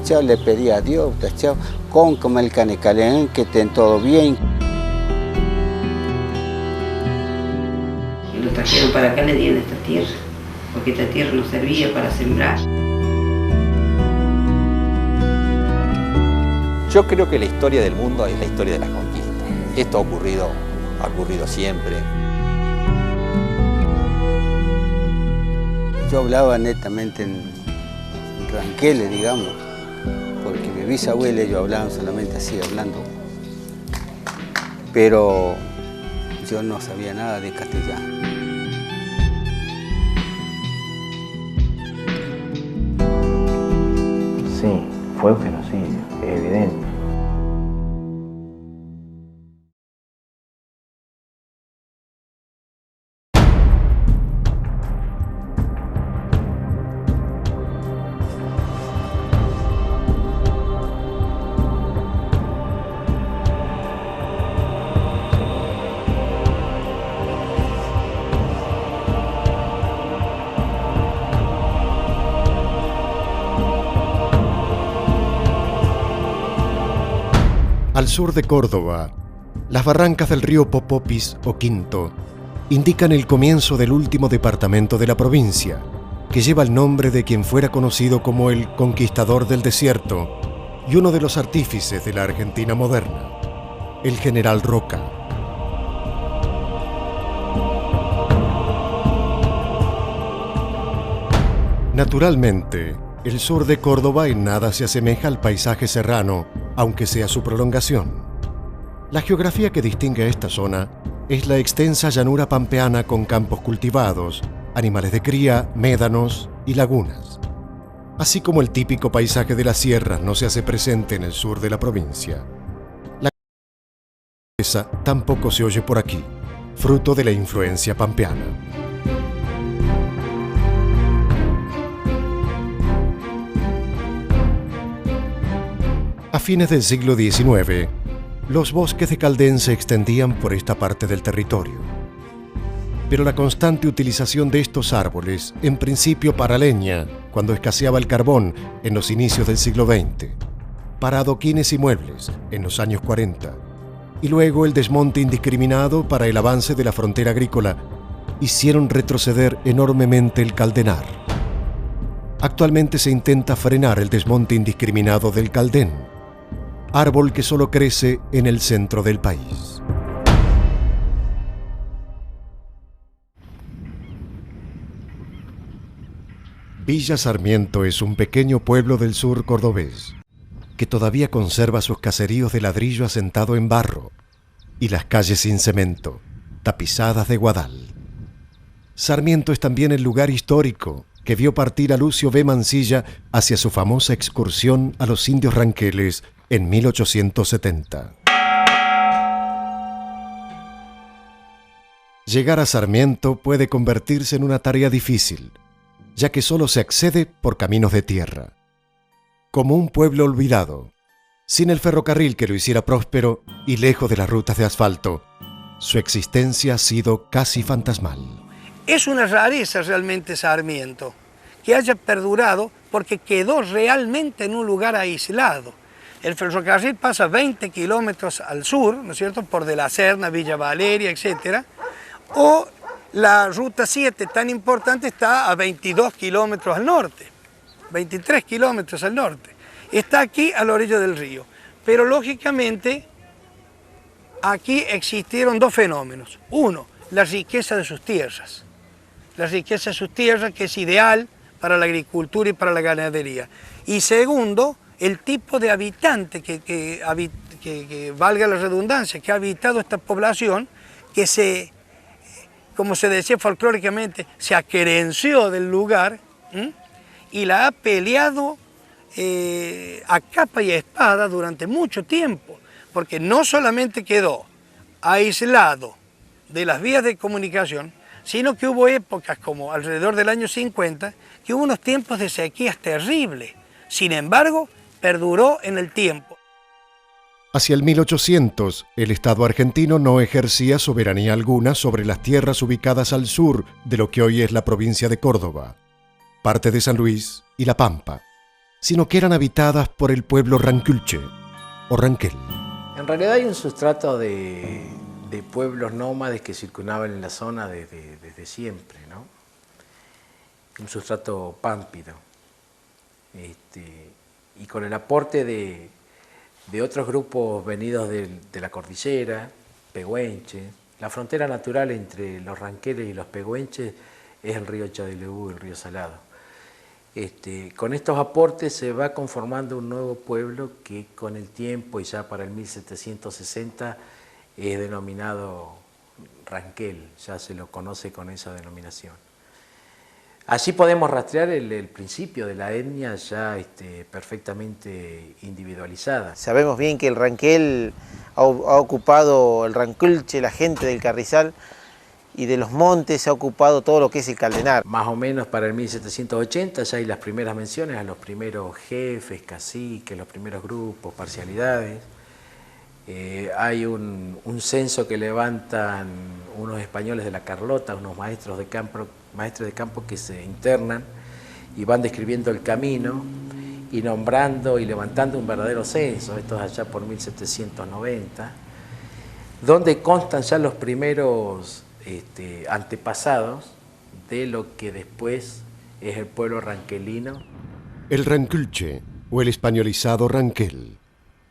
tachado, le pedí a Dios, tachado, con como el canecalén, que estén todo bien. Y los trajeron para acá, le dieron esta tierra, porque esta tierra no servía para sembrar. Yo creo que la historia del mundo es la historia de las conquistas. Esto ha ocurrido siempre. Yo hablaba netamente en ranqueles, digamos, porque mi bisabuela y yo hablaban solamente así, hablando. Pero yo no sabía nada de castellano. Sí, fue un genocidio, es evidente. Al sur de Córdoba, las barrancas del río Popopis o Quinto indican el comienzo del último departamento de la provincia, que lleva el nombre de quien fuera conocido como el conquistador del desierto y uno de los artífices de la Argentina moderna, el general Roca. Naturalmente, el sur de Córdoba en nada se asemeja al paisaje serrano, aunque sea su prolongación. La geografía que distingue a esta zona es la extensa llanura pampeana con campos cultivados, animales de cría, médanos y lagunas. Así como el típico paisaje de las sierras no se hace presente en el sur de la provincia, la naturaleza tampoco se oye por aquí, fruto de la influencia pampeana. A fines del siglo XIX, los bosques de Caldén se extendían por esta parte del territorio. Pero la constante utilización de estos árboles, en principio para leña, cuando escaseaba el carbón en los inicios del siglo XX, para adoquines y muebles en los años 40, y luego el desmonte indiscriminado para el avance de la frontera agrícola, hicieron retroceder enormemente el caldenar. Actualmente se intenta frenar el desmonte indiscriminado del Caldén, árbol que solo crece en el centro del país. Villa Sarmiento es un pequeño pueblo del sur cordobés que todavía conserva sus caseríos de ladrillo asentado en barro y las calles sin cemento, tapizadas de guadal. Sarmiento es también el lugar histórico que vio partir a Lucio B. Mansilla hacia su famosa excursión a los indios ranqueles en 1870. Llegar a Sarmiento puede convertirse en una tarea difícil, ya que solo se accede por caminos de tierra. Como un pueblo olvidado, sin el ferrocarril que lo hiciera próspero y lejos de las rutas de asfalto, su existencia ha sido casi fantasmal. Es una rareza realmente Sarmiento, que haya perdurado porque quedó realmente en un lugar aislado. El ferrocarril pasa 20 kilómetros al sur, ¿no es cierto?, por De la Serna, Villa Valeria, etc. O la Ruta 7, tan importante, está a 22 kilómetros al norte, 23 kilómetros al norte. Está aquí a la orilla del río. Pero lógicamente, aquí existieron dos fenómenos. Uno, la riqueza de sus tierras. La riqueza de sus tierras, que es ideal para la agricultura y para la ganadería. Y segundo, el tipo de habitante que valga la redundancia, que ha habitado esta población, que se, como se decía folclóricamente, se aquerenció del lugar y la ha peleado a capa y espada durante mucho tiempo, porque no solamente quedó aislado de las vías de comunicación, sino que hubo épocas como alrededor del año 50, que hubo unos tiempos de sequías terribles. Sin embargo, perduró en el tiempo. Hacia el 1800, el Estado argentino no ejercía soberanía alguna sobre las tierras ubicadas al sur de lo que hoy es la provincia de Córdoba, parte de San Luis y La Pampa. sino que eran habitadas por el pueblo ranculche o ranquel. En realidad hay un sustrato de pueblos nómades que circulaban en la zona desde siempre, ¿no? Un sustrato pámpido. Y con el aporte de otros grupos venidos de la cordillera, pehuenches. La frontera natural entre los ranqueles y los pehuenches es el río Chadeleú, el río Salado. Con estos aportes se va conformando un nuevo pueblo que con el tiempo y ya para el 1760 es denominado Ranquel, ya se lo conoce con esa denominación. Allí podemos rastrear el principio de la etnia ya perfectamente individualizada. Sabemos bien que el Ranquel ha ocupado el ranculche, la gente del Carrizal, y de los montes ha ocupado todo lo que es el Caldenar. Más o menos para el 1780 ya hay las primeras menciones a los primeros jefes, caciques, los primeros grupos, parcialidades. Hay un censo que levantan unos españoles de la Carlota, unos maestros de campo que se internan y van describiendo el camino y nombrando y levantando un verdadero censo, esto es allá por 1790, donde constan ya los primeros antepasados de lo que después es el pueblo ranquelino. El ranculche, o el españolizado ranquel,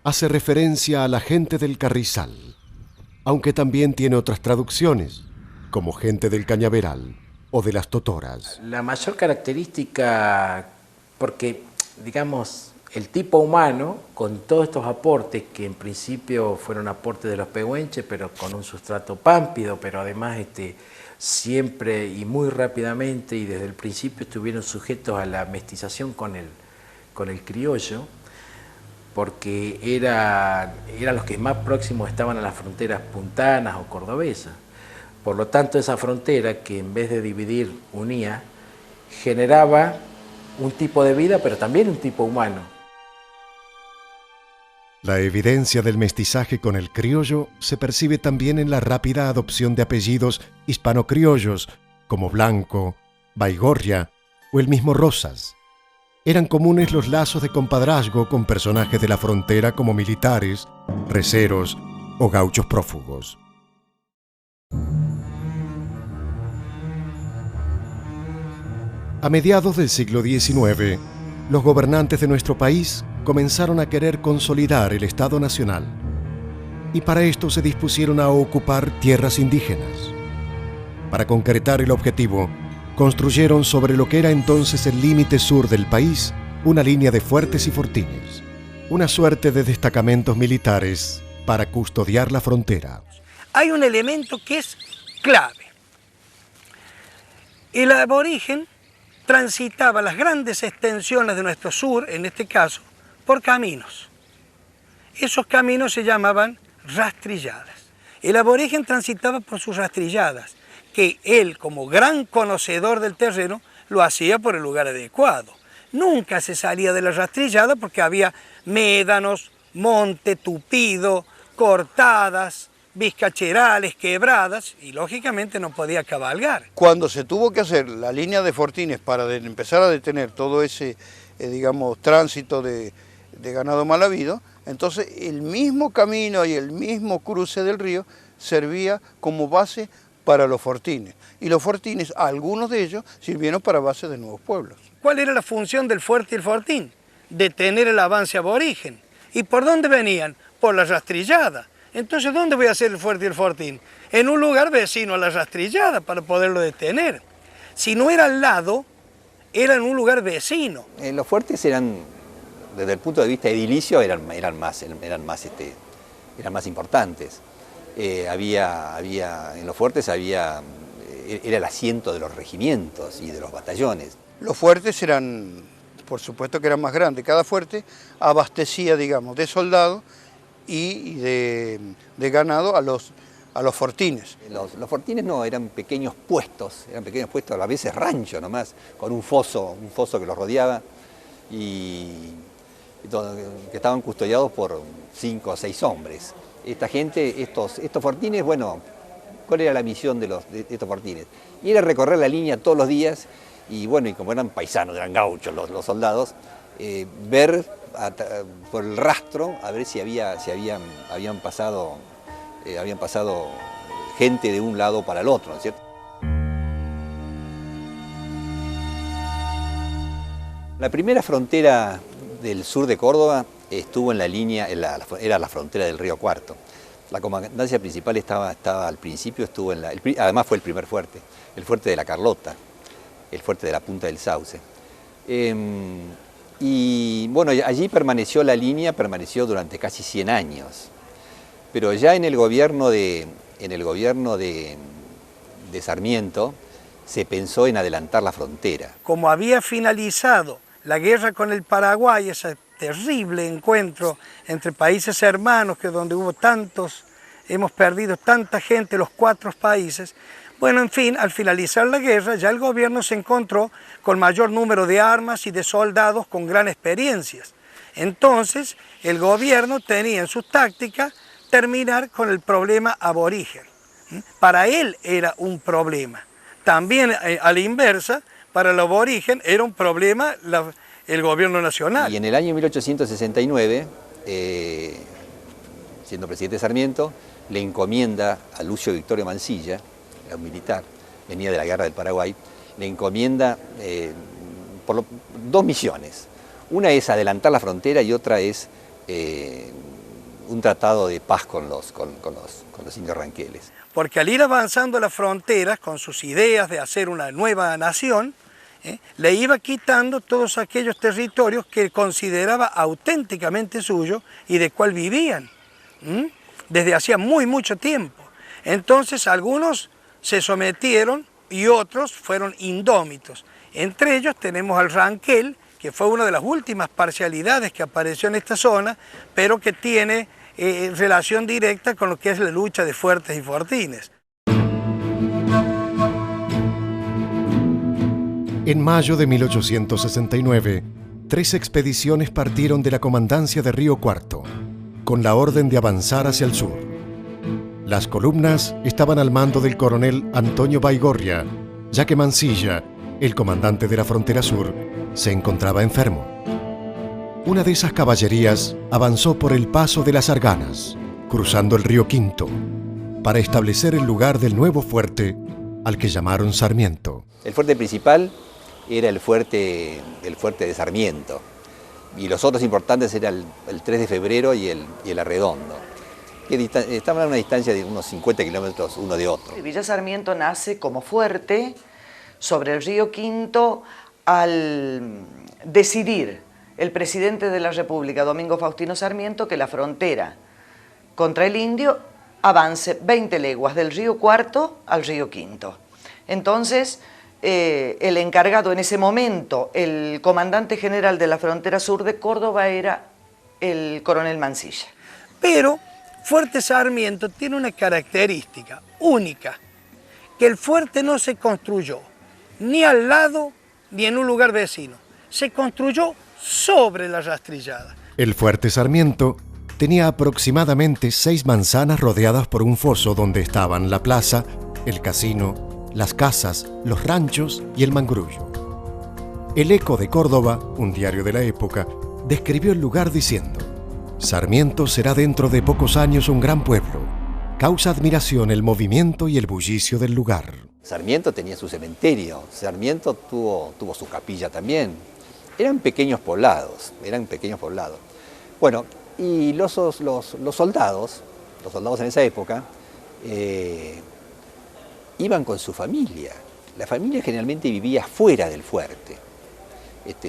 hace referencia a la gente del Carrizal, aunque también tiene otras traducciones, como gente del Cañaveral o de las Totoras. La mayor característica, porque digamos el tipo humano, con todos estos aportes que en principio fueron aportes de los pehuenches, pero con un sustrato pámpido, pero además siempre y muy rápidamente y desde el principio estuvieron sujetos a la mestización con el criollo, porque eran los que más próximos estaban a las fronteras puntanas o cordobesas. Por lo tanto, esa frontera que en vez de dividir unía, generaba un tipo de vida, pero también un tipo humano. La evidencia del mestizaje con el criollo se percibe también en la rápida adopción de apellidos hispano-criollos como Blanco, Baigorria o el mismo Rosas. Eran comunes los lazos de compadrazgo con personajes de la frontera como militares, receros o gauchos prófugos. A mediados del siglo XIX, los gobernantes de nuestro país comenzaron a querer consolidar el Estado Nacional y para esto se dispusieron a ocupar tierras indígenas. Para concretar el objetivo, construyeron sobre lo que era entonces el límite sur del país una línea de fuertes y fortines, una suerte de destacamentos militares para custodiar la frontera. Hay un elemento que es clave. El aborigen transitaba las grandes extensiones de nuestro sur, en este caso, por caminos. Esos caminos se llamaban rastrilladas. El aborigen transitaba por sus rastrilladas, que él, como gran conocedor del terreno, lo hacía por el lugar adecuado. Nunca se salía de la rastrillada porque había médanos, monte tupido, cortadas, vizcacherales, quebradas, y lógicamente no podía cabalgar. Cuando se tuvo que hacer la línea de fortines para empezar a detener todo ese, digamos, tránsito de ganado mal habido, entonces el mismo camino y el mismo cruce del río servía como base para los fortines. Y los fortines, algunos de ellos, sirvieron para base de nuevos pueblos. ¿Cuál era la función del fuerte y el fortín? Detener el avance aborigen. ¿Y por dónde venían? Por la rastrillada. Entonces, ¿dónde voy a hacer el fuerte y el fortín? En un lugar vecino a la rastrillada para poderlo detener. Si no era al lado, era en un lugar vecino. Los fuertes eran, desde el punto de vista edilicio, eran más importantes. En los fuertes era el asiento de los regimientos y de los batallones. Los fuertes eran, por supuesto que eran más grandes. Cada fuerte abastecía, digamos, de soldados y de ganado a los fortines. Los fortines no, eran pequeños puestos, a veces rancho nomás, con un foso que los rodeaba y que estaban custodiados por 5 o 6 hombres. Esta gente, estos fortines, bueno, ¿cuál era la misión de estos fortines? Y era recorrer la línea todos los días y bueno, y como eran paisanos, eran gauchos los soldados, ver por el rastro, a ver si habían pasado gente de un lado para el otro, ¿no es cierto? La primera frontera del sur de Córdoba estuvo en la línea, era la frontera del río Cuarto. La comandancia principal estaba al principio, además fue el primer fuerte, el fuerte de la Carlota, el fuerte de la Punta del Sauce. Y bueno, allí permaneció la línea, durante casi 100 años. Pero ya en el gobierno de Sarmiento se pensó en adelantar la frontera. Como había finalizado la guerra con el Paraguay, ese terrible encuentro entre países hermanos, que donde hubo hemos perdido tanta gente, los 4 países. Bueno, en fin, al finalizar la guerra, ya el gobierno se encontró con mayor número de armas y de soldados con gran experiencias. Entonces, el gobierno tenía en sus tácticas terminar con el problema aborigen. Para él era un problema. También, a la inversa, para el aborigen era un problema el gobierno nacional. Y en el año 1869, siendo presidente Sarmiento, le encomienda a Lucio Victorio Mansilla, era un militar, venía de la guerra del Paraguay, le encomienda 2 misiones. Una es adelantar la frontera y otra es un tratado de paz con los indios ranqueles. Porque al ir avanzando las fronteras con sus ideas de hacer una nueva nación, le iba quitando todos aquellos territorios que consideraba auténticamente suyos y de cual vivían desde hacía mucho tiempo. Entonces algunos se sometieron y otros fueron indómitos. Entre ellos tenemos al Ranquel, que fue una de las últimas parcialidades que apareció en esta zona, pero que tiene relación directa con lo que es la lucha de Fuertes y Fortines. En mayo de 1869, 3 expediciones partieron de la comandancia de Río Cuarto, con la orden de avanzar hacia el sur. Las columnas estaban al mando del coronel Antonio Baigorria, ya que Mansilla, el comandante de la frontera sur, se encontraba enfermo. Una de esas caballerías avanzó por el paso de las Arganas, cruzando el río Quinto, para establecer el lugar del nuevo fuerte al que llamaron Sarmiento. El fuerte principal era el fuerte de Sarmiento, y los otros importantes eran el 3 de febrero y el Arredondo, que estaban a una distancia de unos 50 kilómetros uno de otro. Villa Sarmiento nace como fuerte sobre el río Quinto al decidir el presidente de la República, Domingo Faustino Sarmiento, que la frontera contra el indio avance 20 leguas del río Cuarto al río Quinto. Entonces, el encargado en ese momento, el comandante general de la frontera sur de Córdoba, era el coronel Mansilla. Pero Fuerte Sarmiento tiene una característica única, que el fuerte no se construyó ni al lado ni en un lugar vecino, se construyó sobre la rastrillada. El fuerte Sarmiento tenía aproximadamente 6 manzanas rodeadas por un foso donde estaban la plaza, el casino, las casas, los ranchos y el mangrullo. El Eco de Córdoba, un diario de la época, describió el lugar diciendo: Sarmiento será dentro de pocos años un gran pueblo. Causa admiración el movimiento y el bullicio del lugar. Sarmiento tenía su cementerio, Sarmiento tuvo su capilla también. Eran pequeños poblados. Bueno, y los soldados en esa época, iban con su familia. La familia generalmente vivía fuera del fuerte.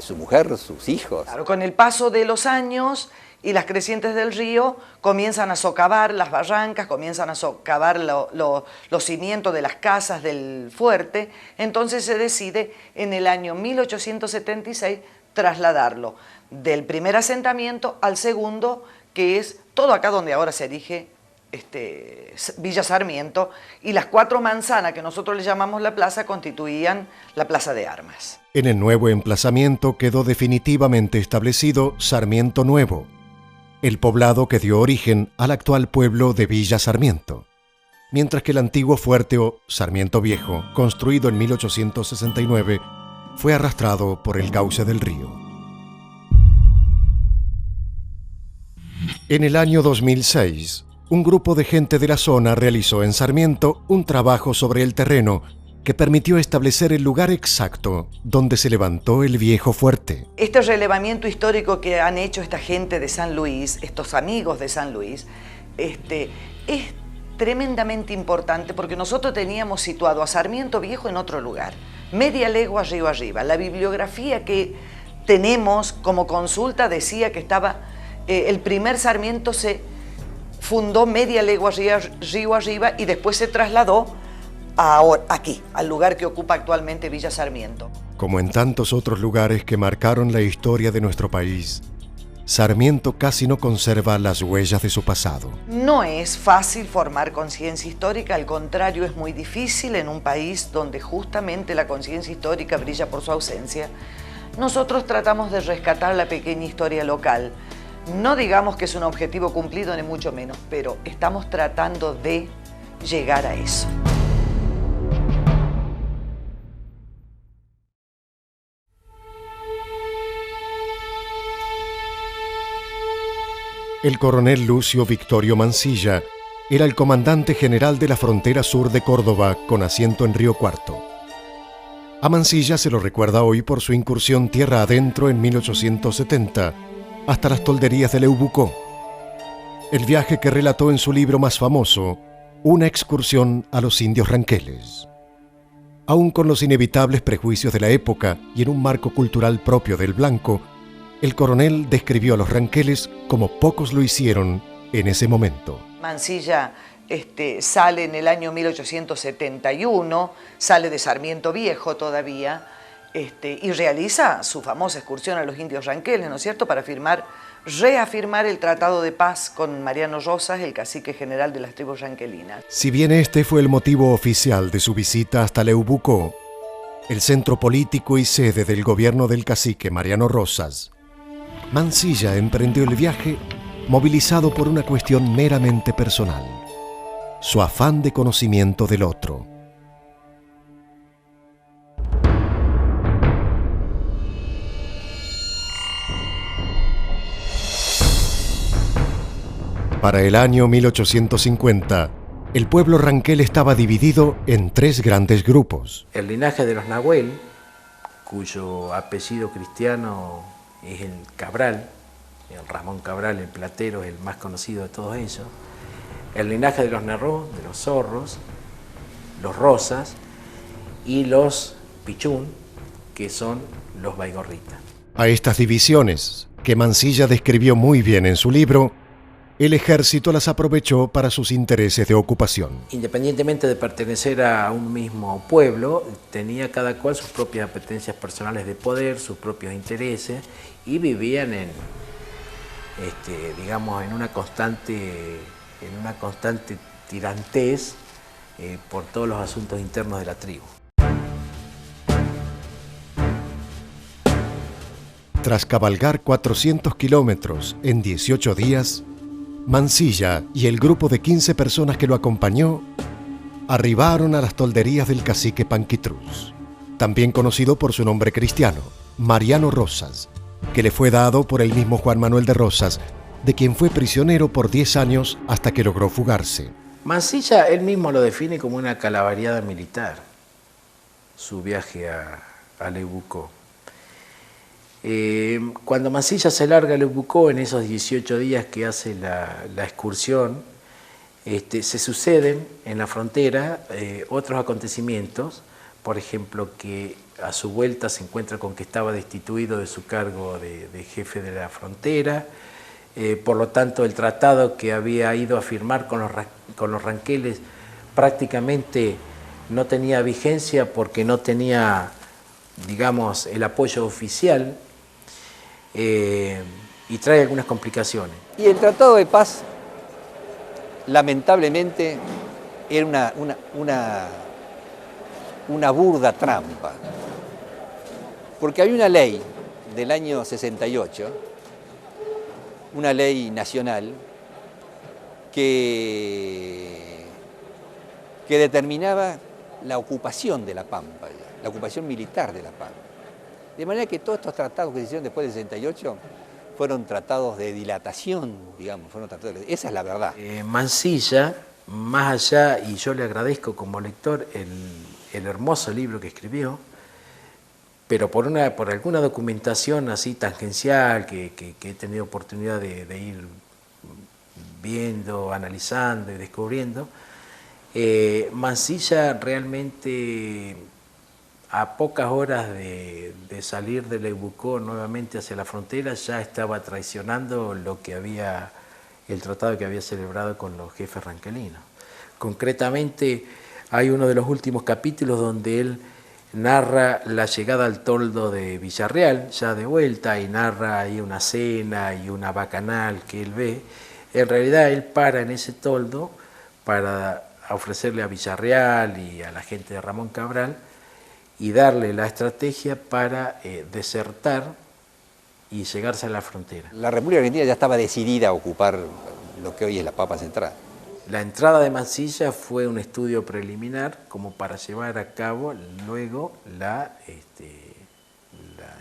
Su mujer, sus hijos. Claro, con el paso de los años y las crecientes del río comienzan a socavar las barrancas, comienzan a socavar los cimientos de las casas del fuerte. Entonces se decide en el año 1876 trasladarlo del primer asentamiento al segundo, que es todo acá donde ahora se erige Villa Sarmiento, y las 4 manzanas que nosotros le llamamos la plaza constituían la Plaza de Armas. En el nuevo emplazamiento quedó definitivamente establecido Sarmiento Nuevo, el poblado que dio origen al actual pueblo de Villa Sarmiento, mientras que el antiguo fuerte o Sarmiento Viejo, construido en 1869, fue arrastrado por el cauce del río. En el año 2006, un grupo de gente de la zona realizó en Sarmiento un trabajo sobre el terreno que permitió establecer el lugar exacto donde se levantó el viejo fuerte. Este relevamiento histórico que han hecho esta gente de San Luis, estos amigos de San Luis, es tremendamente importante porque nosotros teníamos situado a Sarmiento Viejo en otro lugar, media legua río arriba. La bibliografía que tenemos como consulta decía que estaba, el primer Sarmiento se fundó media legua río arriba y después se trasladó aquí, al lugar que ocupa actualmente Villa Sarmiento. Como en tantos otros lugares que marcaron la historia de nuestro país, Sarmiento casi no conserva las huellas de su pasado. No es fácil formar conciencia histórica, al contrario, es muy difícil en un país donde justamente la conciencia histórica brilla por su ausencia. Nosotros tratamos de rescatar la pequeña historia local. No digamos que es un objetivo cumplido, ni mucho menos, pero estamos tratando de llegar a eso. El coronel Lucio Victorio Mansilla era el comandante general de la frontera sur de Córdoba con asiento en Río Cuarto. A Mansilla se lo recuerda hoy por su incursión tierra adentro en 1870 hasta las tolderías de Leubucó. El viaje que relató en su libro más famoso, Una excursión a los indios ranqueles. Aún con los inevitables prejuicios de la época y en un marco cultural propio del blanco, el coronel describió a los ranqueles como pocos lo hicieron en ese momento. Mansilla sale en el año 1871, sale de Sarmiento Viejo todavía, y realiza su famosa excursión a los indios ranqueles, ¿no es cierto?, para reafirmar el tratado de paz con Mariano Rosas, el cacique general de las tribus ranquelinas. Si bien este fue el motivo oficial de su visita hasta Leubucó, el centro político y sede del gobierno del cacique Mariano Rosas, Mansilla emprendió el viaje movilizado por una cuestión meramente personal, su afán de conocimiento del otro. Para el año 1850, el pueblo ranquel estaba dividido en 3 grandes grupos. El linaje de los Nahuel, cuyo apellido cristiano es el Cabral, el Ramón Cabral, el platero, es el más conocido de todos ellos. El linaje de los Nerró, de los Zorros, los Rosas y los Pichún, que son los Baigorritas. A estas divisiones, que Mansilla describió muy bien en su libro, el ejército las aprovechó para sus intereses de ocupación. Independientemente de pertenecer a un mismo pueblo, tenía cada cual sus propias apetencias personales de poder, sus propios intereses, y vivían digamos, en una constante tirantez por todos los asuntos internos de la tribu. Tras cabalgar 400 kilómetros en 18 días, Mansilla y el grupo de 15 personas que lo acompañó arribaron a las tolderías del cacique Panquitruz, también conocido por su nombre cristiano, Mariano Rosas, que le fue dado por el mismo Juan Manuel de Rosas, de quien fue prisionero por 10 años hasta que logró fugarse. Mansilla él mismo lo define como una calavariada militar, su viaje a Leubucó. Cuando Mansilla se larga a Leubucó, en esos 18 días que hace la excursión, se suceden en la frontera otros acontecimientos, por ejemplo, que a su vuelta se encuentra con que estaba destituido de su cargo de jefe de la frontera, por lo tanto el tratado que había ido a firmar con los ranqueles prácticamente no tenía vigencia porque no tenía, digamos, el apoyo oficial, y trae algunas complicaciones. Y el Tratado de Paz, lamentablemente, era una burda trampa, porque había una ley del año 68, una ley nacional, que determinaba la ocupación de la Pampa, la ocupación militar de la Pampa. De manera que todos estos tratados que se hicieron después del 68 fueron tratados de dilatación, digamos, esa es la verdad. Mansilla, más allá, y yo le agradezco como lector el hermoso libro que escribió, pero por alguna documentación así tangencial que he tenido oportunidad de ir viendo, analizando y descubriendo, Mansilla realmente, a pocas horas de salir de Leybucó nuevamente hacia la frontera, ya estaba traicionando el tratado que había celebrado con los jefes ranquelinos. Concretamente, hay uno de los últimos capítulos donde él narra la llegada al toldo de Villarreal, ya de vuelta, y narra ahí una cena y una bacanal que él ve. En realidad él para en ese toldo para ofrecerle a Villarreal y a la gente de Ramón Cabral y darle la estrategia para desertar y llegarse a la frontera. La República Argentina ya estaba decidida a ocupar lo que hoy es la Pampa Central. La entrada de Mansilla fue un estudio preliminar como para llevar a cabo luego la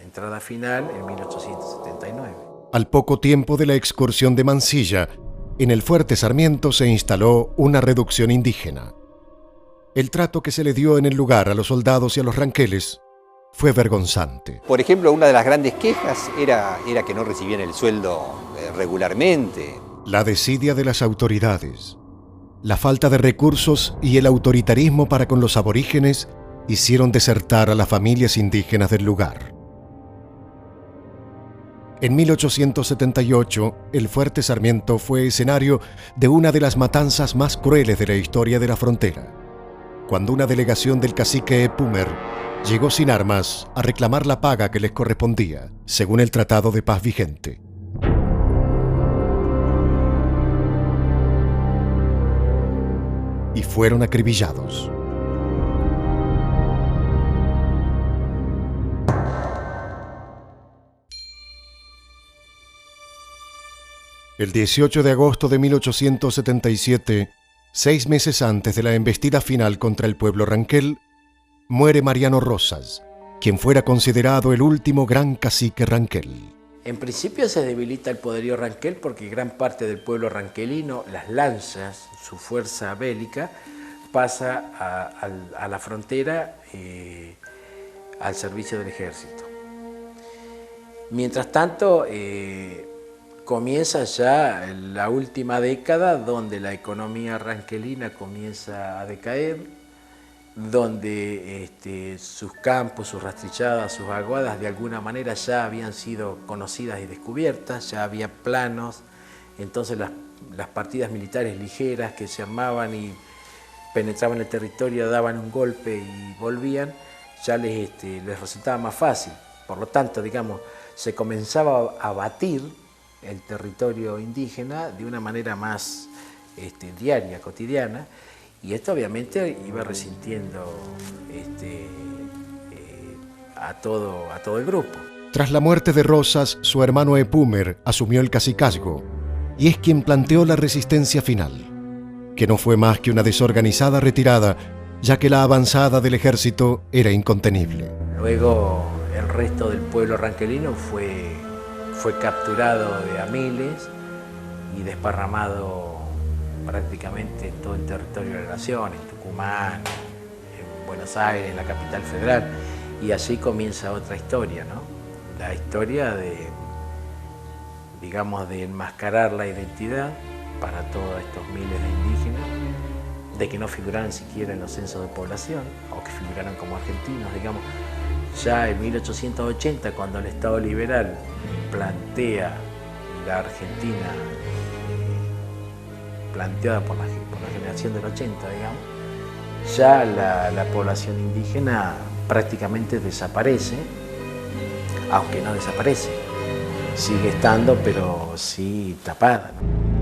entrada final en 1879. Al poco tiempo de la excursión de Mansilla, en el Fuerte Sarmiento se instaló una reducción indígena. El trato que se le dio en el lugar a los soldados y a los ranqueles fue vergonzante. Por ejemplo, una de las grandes quejas era que no recibían el sueldo regularmente. La desidia de las autoridades, la falta de recursos y el autoritarismo para con los aborígenes hicieron desertar a las familias indígenas del lugar. En 1878, el Fuerte Sarmiento fue escenario de una de las matanzas más crueles de la historia de la frontera, cuando una delegación del cacique Epumer llegó sin armas a reclamar la paga que les correspondía, según el tratado de paz vigente. Y fueron acribillados. El 18 de agosto de 1877, 6 meses antes de la embestida final contra el pueblo ranquel, muere Mariano Rosas, quien fuera considerado el último gran cacique ranquel. En principio se debilita el poderío ranquel porque gran parte del pueblo ranquelino, las lanzas, su fuerza bélica, pasa a la frontera al servicio del ejército. Mientras tanto, comienza ya la última década donde la economía ranquelina comienza a decaer, donde sus campos, sus rastrilladas, sus aguadas de alguna manera ya habían sido conocidas y descubiertas, ya había planos, entonces las partidas militares ligeras que se armaban y penetraban el territorio, daban un golpe y volvían, ya les resultaba más fácil. Por lo tanto, digamos, se comenzaba a batir el territorio indígena de una manera más diaria, cotidiana, y esto obviamente iba resintiendo a todo el grupo. Tras la muerte de Rosas, su hermano Epumer asumió el cacicazgo y es quien planteó la resistencia final, que no fue más que una desorganizada retirada, ya que la avanzada del ejército era incontenible. Luego el resto del pueblo ranquelino fue capturado de a miles y desparramado prácticamente en todo el territorio de la nación, en Tucumán, en Buenos Aires, en la capital federal, y así comienza otra historia, ¿no? La historia de enmascarar la identidad para todos estos miles de indígenas, de que no figuraran siquiera en los censos de población, o que figuraran como argentinos, digamos. Ya en 1880, cuando el Estado liberal plantea la Argentina planteada por la generación del 80, digamos, ya la población indígena prácticamente desaparece, aunque no desaparece, sigue estando, pero sí tapada, ¿no?